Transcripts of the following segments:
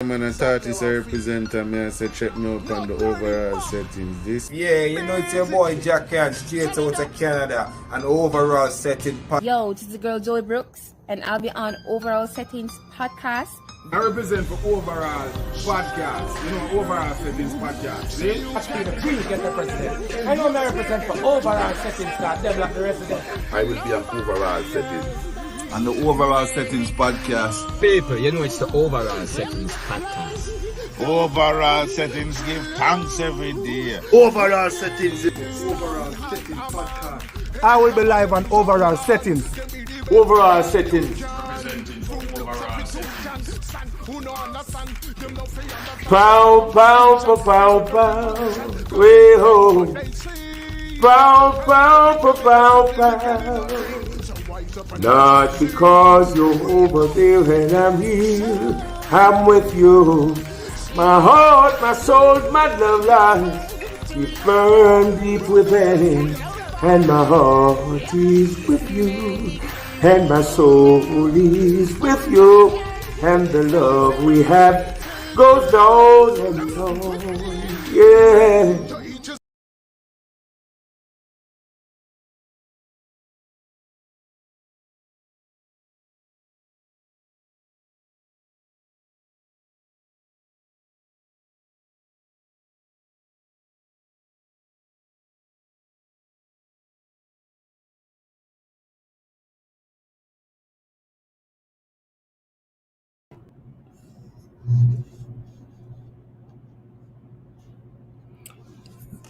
Man, I thought it's a representative. Me, I said check me up on the overall settings. This. Yeah, you know it's your boy Jack Can, straight out of Canada, and overall setting. Yo, this is the girl Joey Brooks, and I'll be on Overall Settings podcast. I represent for Overall Podcast. You know, Overall Settings Podcast. See? Actually, the queen get the president. I know I represent for Overall Settings that develop the resident. I will be on Overall Settings. On the Overall Settings Podcast. People, you know it's the Overall Settings Podcast. Overall Settings give thanks every day. Overall Settings. Overall Settings Podcast. I will be live on Overall Settings. Overall Settings. Pow, pow, pow, pow, pow. Way home. Pow, pow, pow, pow, pow. Not because you're over there and I'm here. I'm with you. My heart, my soul, my love lies. You burn deep within. And my heart is with you. And my soul is with you. And the love we have goes down and down. Yeah.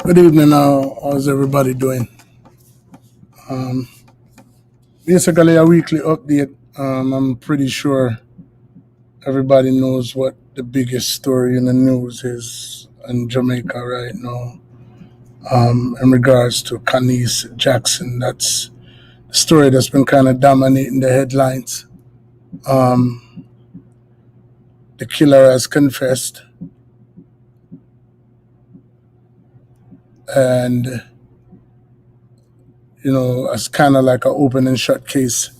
Good evening. How's everybody doing? Basically, a weekly update. I'm pretty sure everybody knows what the biggest story in the news is in Jamaica right now. In regards to Kanice Jackson, that's the story that's been kind of dominating the headlines. The killer has confessed, and it's kind of like an open and shut case.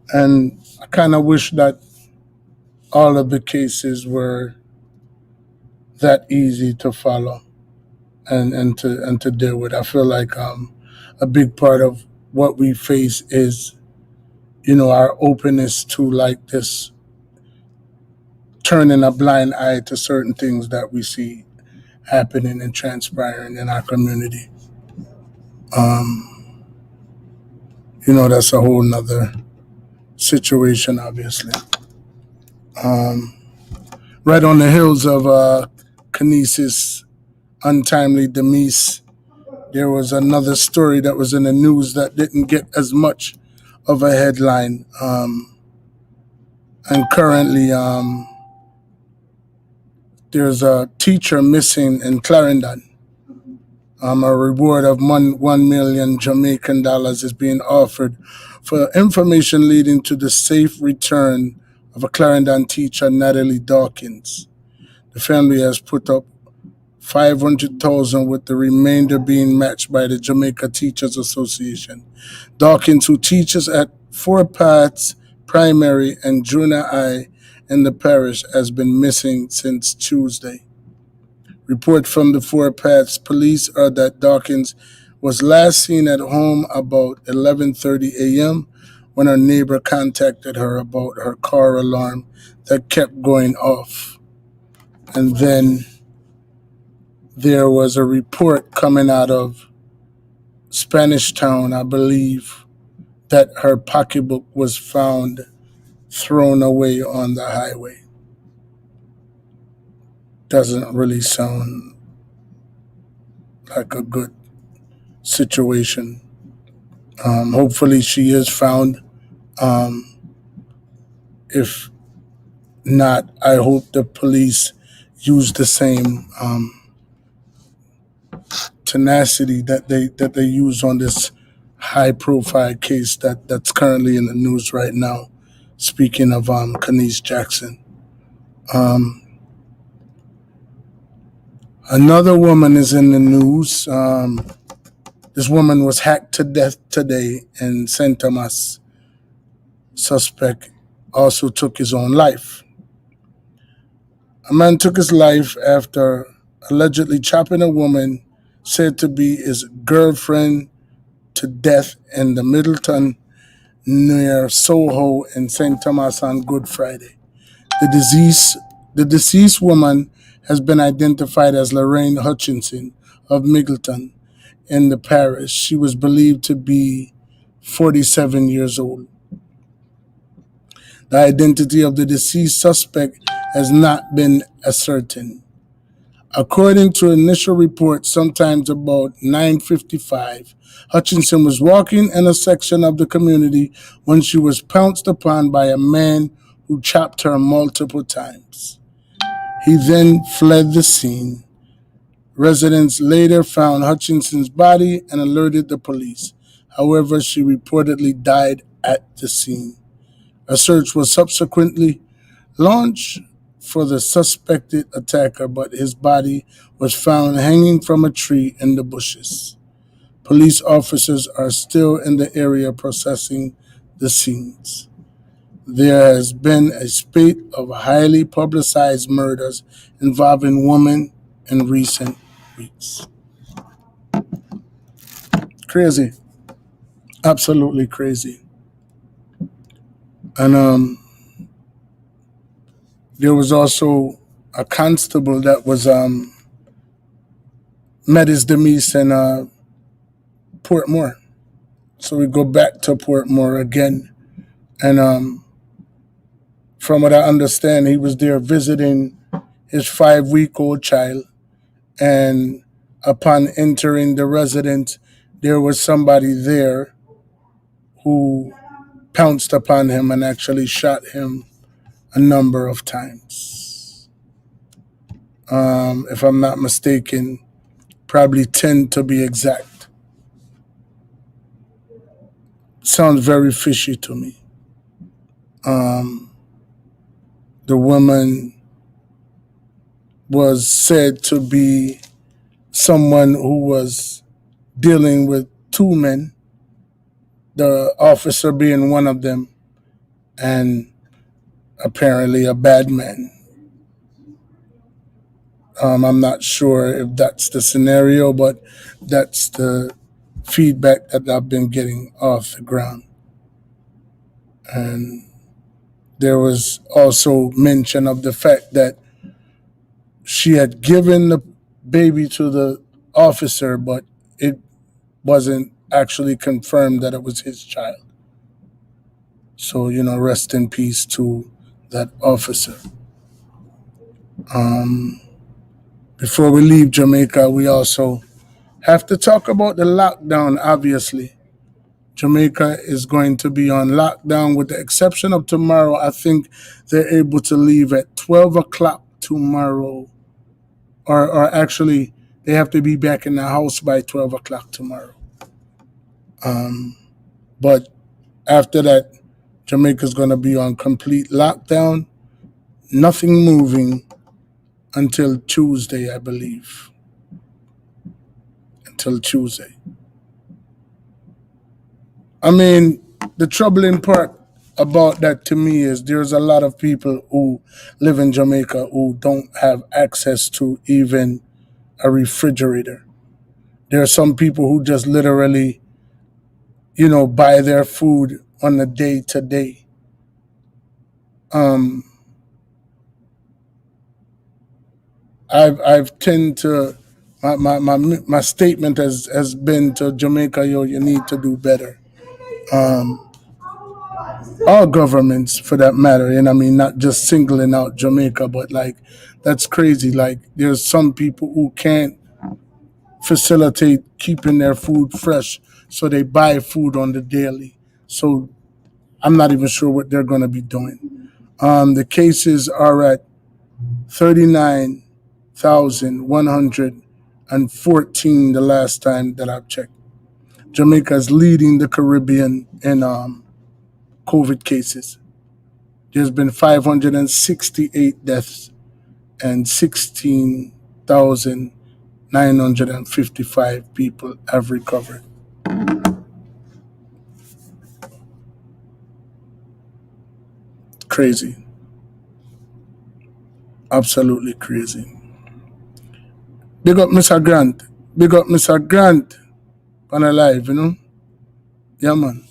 And I kind of wish that all of the cases were that easy to follow and to deal with. I feel like a big part of what we face is, our openness to like this, turning a blind eye to certain things that we see happening and transpiring in our community. That's a whole nother situation, obviously. Right on the heels of Kanice's untimely demise, there was another story that was in the news that didn't get as much of a headline. And currently, there's a teacher missing in Clarendon. A reward of 1 million Jamaican dollars is being offered for information leading to the safe return of a Clarendon teacher, Natalie Dawkins. The family has put up $500,000, with the remainder being matched by the Jamaica Teachers Association. Dawkins, who teaches at Four Paths Primary and Junior High in the parish, has been missing since Tuesday. Report from the Four Paths police are that Dawkins was last seen at home about 11:30 a.m. when her neighbor contacted her about her car alarm that kept going off. And then there was a report coming out of Spanish Town, I believe, that her pocketbook was found thrown away on the highway. Doesn't really sound like a good situation. Hopefully she is found. If not, I hope the police use the same tenacity that they use on this high-profile case that's currently in the news right now. Speaking of Kanice Jackson. Another woman is in the news. This woman was hacked to death today in St. Thomas. Suspect also took his own life. A man took his life after allegedly chopping a woman said to be his girlfriend to death in the Middleton near Soho in St. Thomas on Good Friday. The deceased woman has been identified as Lorraine Hutchinson of Middleton in the parish. She was believed to be 47 years old. The identity of the deceased suspect has not been ascertained. According to initial reports, sometimes about 9:55, Hutchinson was walking in a section of the community when she was pounced upon by a man who chopped her multiple times. He then fled the scene. Residents later found Hutchinson's body and alerted the police. However, she reportedly died at the scene. A search was subsequently launched for the suspected attacker, but his body was found hanging from a tree in the bushes. Police officers are still in the area processing the scenes. There has been a spate of highly publicized murders involving women in recent weeks. Crazy. Absolutely crazy. And there was also a constable that was met his demise in Portmore. So we go back to Portmore again. And from what I understand, he was there visiting his 5-week-old child. And upon entering the residence, there was somebody there who pounced upon him and actually shot him a number of times. If I'm not mistaken, probably 10 to be exact. Sounds very fishy to me. The woman was said to be someone who was dealing with two men, the officer being one of them, and apparently a bad man. I'm not sure if that's the scenario, but that's the feedback that I've been getting off the ground. And there was also mention of the fact that she had given the baby to the officer, but it wasn't actually confirmed that it was his child. So, rest in peace to that officer. Before we leave Jamaica, we also have to talk about the lockdown, obviously. Jamaica is going to be on lockdown with the exception of tomorrow. I think they're able to leave at 12 o'clock tomorrow. Or actually, they have to be back in the house by 12 o'clock tomorrow. But after that, Jamaica's going to be on complete lockdown. Nothing moving until Tuesday, I believe. Until Tuesday. I mean, the troubling part about that to me is there's a lot of people who live in Jamaica who don't have access to even a refrigerator. There are some people who just literally, buy their food on a day-to-day. I've tend to my statement has been to Jamaica, you need to do better. All governments, for that matter, and I mean not just singling out Jamaica, but that's crazy. There's some people who can't facilitate keeping their food fresh, so they buy food on the daily. So I'm not even sure what they're going to be doing. The cases are at 39,114 the last time that I've checked. Jamaica is leading the Caribbean in COVID cases. There's been 568 deaths and 16,955 people have recovered. Crazy. Absolutely crazy. Big up Mr. Grant. Big up Mr. Grant on a live, you know? Yeah, man.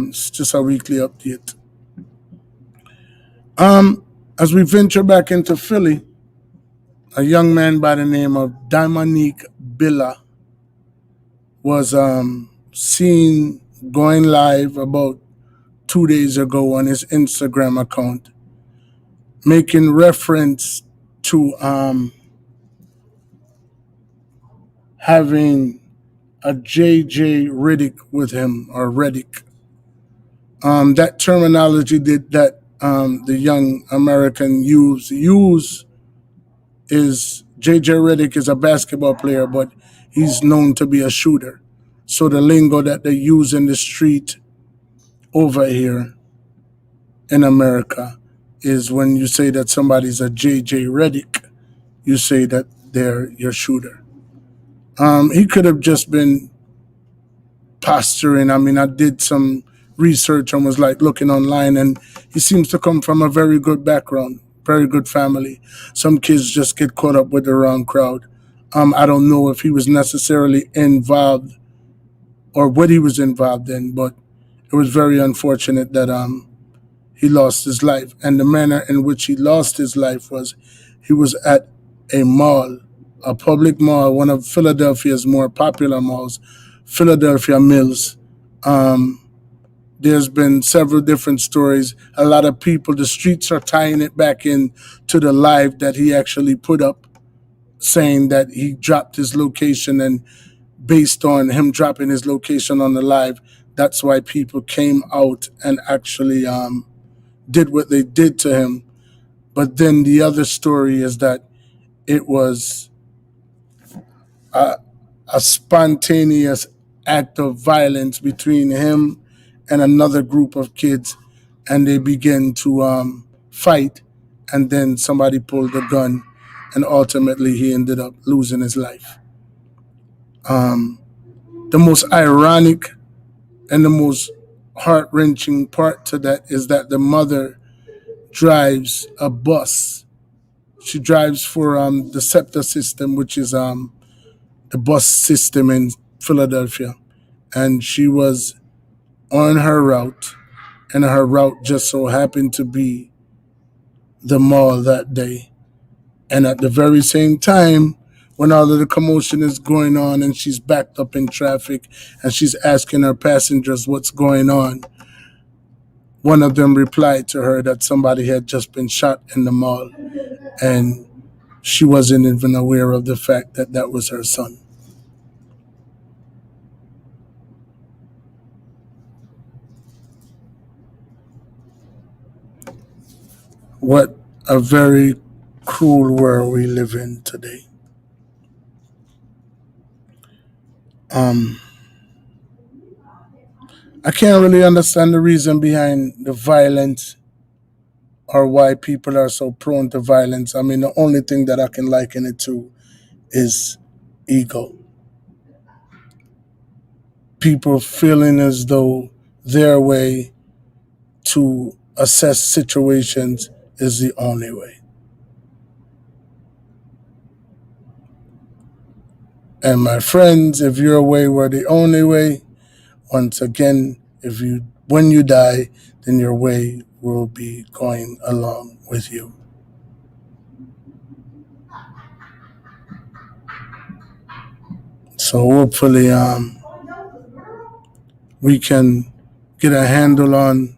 It's just a weekly update. As we venture back into Philly, a young man by the name of Dominique Billa was seen going live about 2 days ago on his Instagram account, making reference to having a JJ Riddick with him, or Reddick. That terminology that the young American use is JJ Redick is a basketball player, but he's known to be a shooter. So the lingo that they use in the street over here in America is when you say that somebody's a JJ Redick, you say that they're your shooter. He could have just been posturing. I mean, I did some research and was like looking online, and he seems to come from a very good background, very good family. Some kids just get caught up with the wrong crowd. I don't know if he was necessarily involved or what he was involved in, but it was very unfortunate that he lost his life. And the manner in which he lost his life was he was at a mall, a public mall, one of Philadelphia's more popular malls, Philadelphia Mills. There's been several different stories. A lot of people, the streets are tying it back in to the live that he actually put up, saying that he dropped his location, and based on him dropping his location on the live, that's why people came out and actually did what they did to him. But then the other story is that it was a spontaneous act of violence between him and another group of kids, and they began to fight, and then somebody pulled a gun, and ultimately he ended up losing his life. The most ironic and the most heart-wrenching part to that is that the mother drives a bus. She drives for the SEPTA system, which is the bus system in Philadelphia, and she was on her route, and her route just so happened to be the mall that day. And at the very same time, when all of the commotion is going on and she's backed up in traffic and she's asking her passengers what's going on, one of them replied to her that somebody had just been shot in the mall, and she wasn't even aware of the fact that that was her son. What a very cruel world we live in today. I can't really understand the reason behind the violence or why people are so prone to violence. I mean, the only thing that I can liken it to is ego. People feeling as though their way to assess situations is the only way. And my friends, if your way were the only way, once again, when you die, then your way will be going along with you. So hopefully we can get a handle on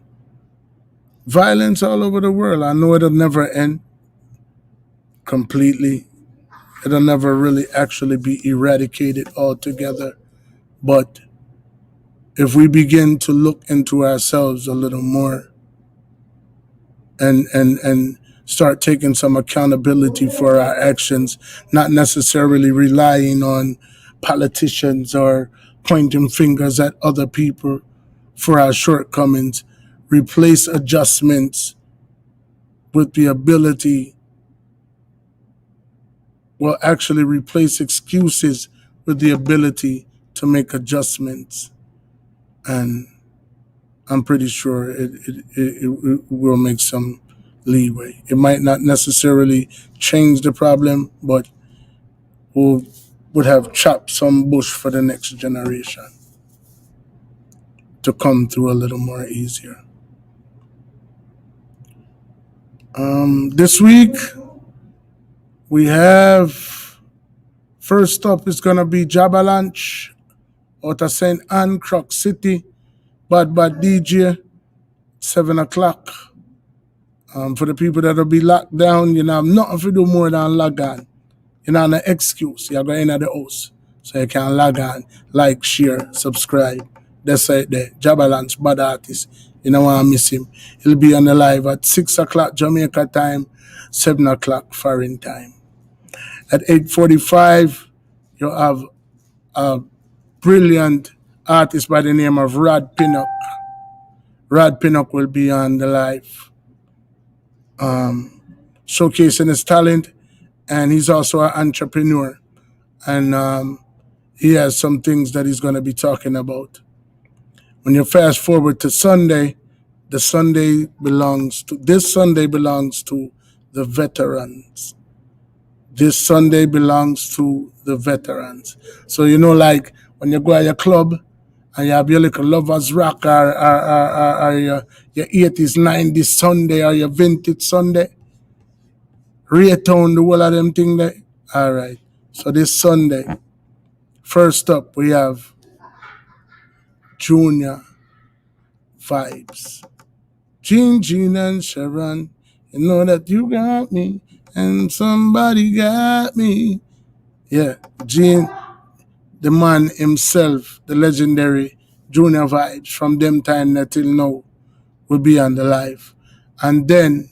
violence all over the world. I know it'll never end completely. It'll never really actually be eradicated altogether. But if we begin to look into ourselves a little more and start taking some accountability for our actions, not necessarily relying on politicians or pointing fingers at other people for our shortcomings, replace adjustments with the ability, well, actually replace excuses with the ability to make adjustments. And I'm pretty sure it will make some leeway. It might not necessarily change the problem, but would have chopped some bush for the next generation to come through a little more easier. This week, we have, first up is going to be Jabalanche out of St. Anne, Croc City, Bad DJ, 7 o'clock. For the people that will be locked down, you know, have nothing to do more than log on. You know, no excuse. You're going into the house. So you can log on, like, share, subscribe. That's right there. Jabalanche, bad artist. You don't want to miss him. He'll be on the live at 6 o'clock Jamaica time, 7 o'clock foreign time. At 8:45, you have a brilliant artist by the name of Rod Pinnock. Rod Pinnock will be on the live, showcasing his talent, and he's also an entrepreneur. And he has some things that he's going to be talking about. When you fast forward to Sunday, this Sunday belongs to the veterans. This Sunday belongs to the veterans. So, you know, like when you go to your club and you have your little lovers rock or your 80s, 90s Sunday or your vintage Sunday, Raytown, the whole of them thing there. All right. So this Sunday, first up, we have Junior Vibes. Jean and Sharon, you know that you got me and somebody got me. Yeah, Gene, the man himself, the legendary Junior Vibes from them time till now will be on the live. And then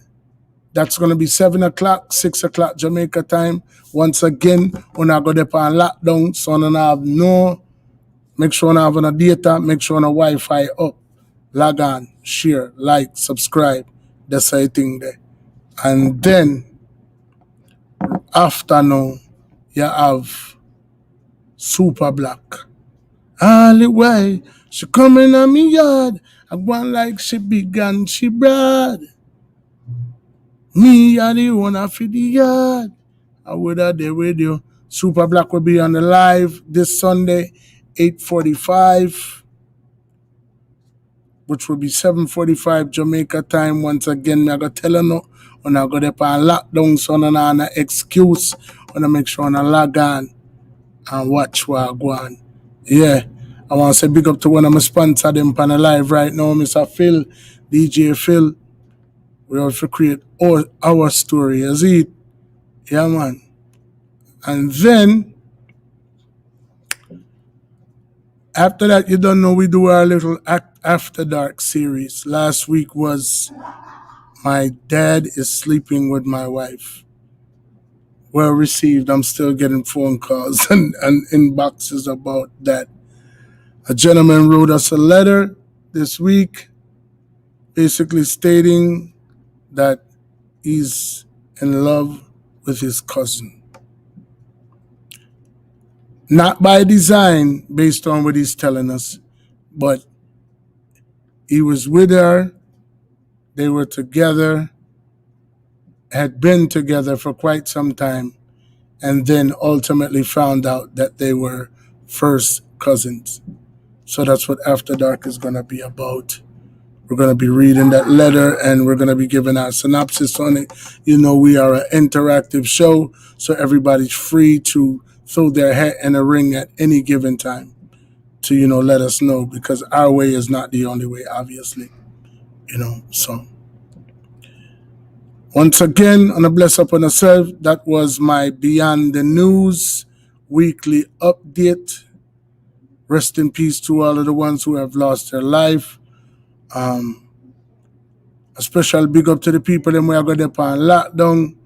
that's going to be 7 o'clock, 6 o'clock Jamaica time. Once again, when I go there on lockdown, so I have no, make sure I have a data, make sure I Wi-Fi up. Log on, share, like, subscribe. That's the thing there. And then, afternoon, you have Super Black. All the way, she coming on me yard. I want like she big and she broad. Me are the one for the yard. I would have there with you. Super Black will be on the live this Sunday, 8:45. Which will be 7:45 Jamaica time. Once again, I got to tell you no, when I go there on lockdown, so I have an excuse. I want to make sure I log on and watch what I go on. Yeah, I want to say big up to one of my sponsors them on the live right now, Mr. Phil, DJ Phil. We have to create our story, is it? Yeah, man. And then, after that, you don't know, we do our little After Dark series. Last week was My Dad is Sleeping with My Wife. Well received. I'm still getting phone calls and inboxes about that. A gentleman wrote us a letter this week basically stating that he's in love with his cousin. Not by design, based on what he's telling us, but he was with her, they were together, had been together for quite some time, and then ultimately found out that they were first cousins. So that's what After Dark is going to be about. We're going to be reading that letter, and we're going to be giving our synopsis on it. You know, we are an interactive show, so everybody's free to throw their hat in a ring at any given time to, you know, let us know, because our way is not the only way, obviously. You know, so once again, on a bless upon yourself, that was my Beyond the News weekly update. Rest in peace to all of the ones who have lost their life. A special big up to the people that we are going to on lockdown.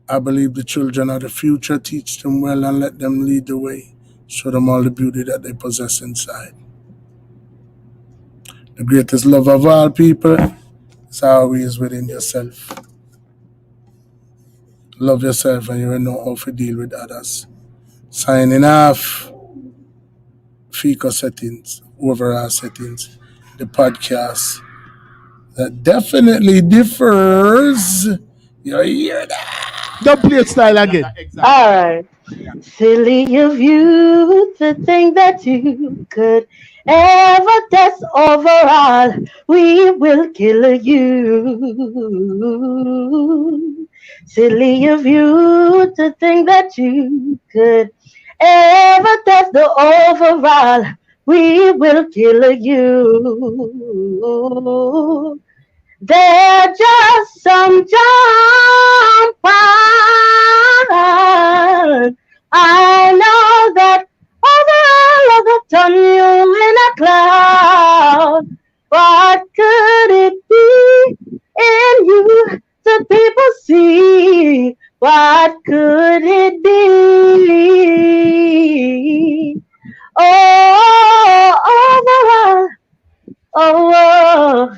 I believe the children are the future. Teach them well and let them lead the way. Show them all the beauty that they possess inside. The greatest love of all people is always within yourself. Love yourself and you will know how to deal with others. Signing off. FICO settings, overall settings, the podcast, that definitely differs. You hear that? Don't play it style again. Alright. Silly of you to think that you could ever test overall. We will kill you. Silly of you to think that you could ever test the overall. We will kill you. They're just some jump on. I know that overall of the ton you in a cloud. What could it be in you that people see? What could it be? Oh, overall. Oh,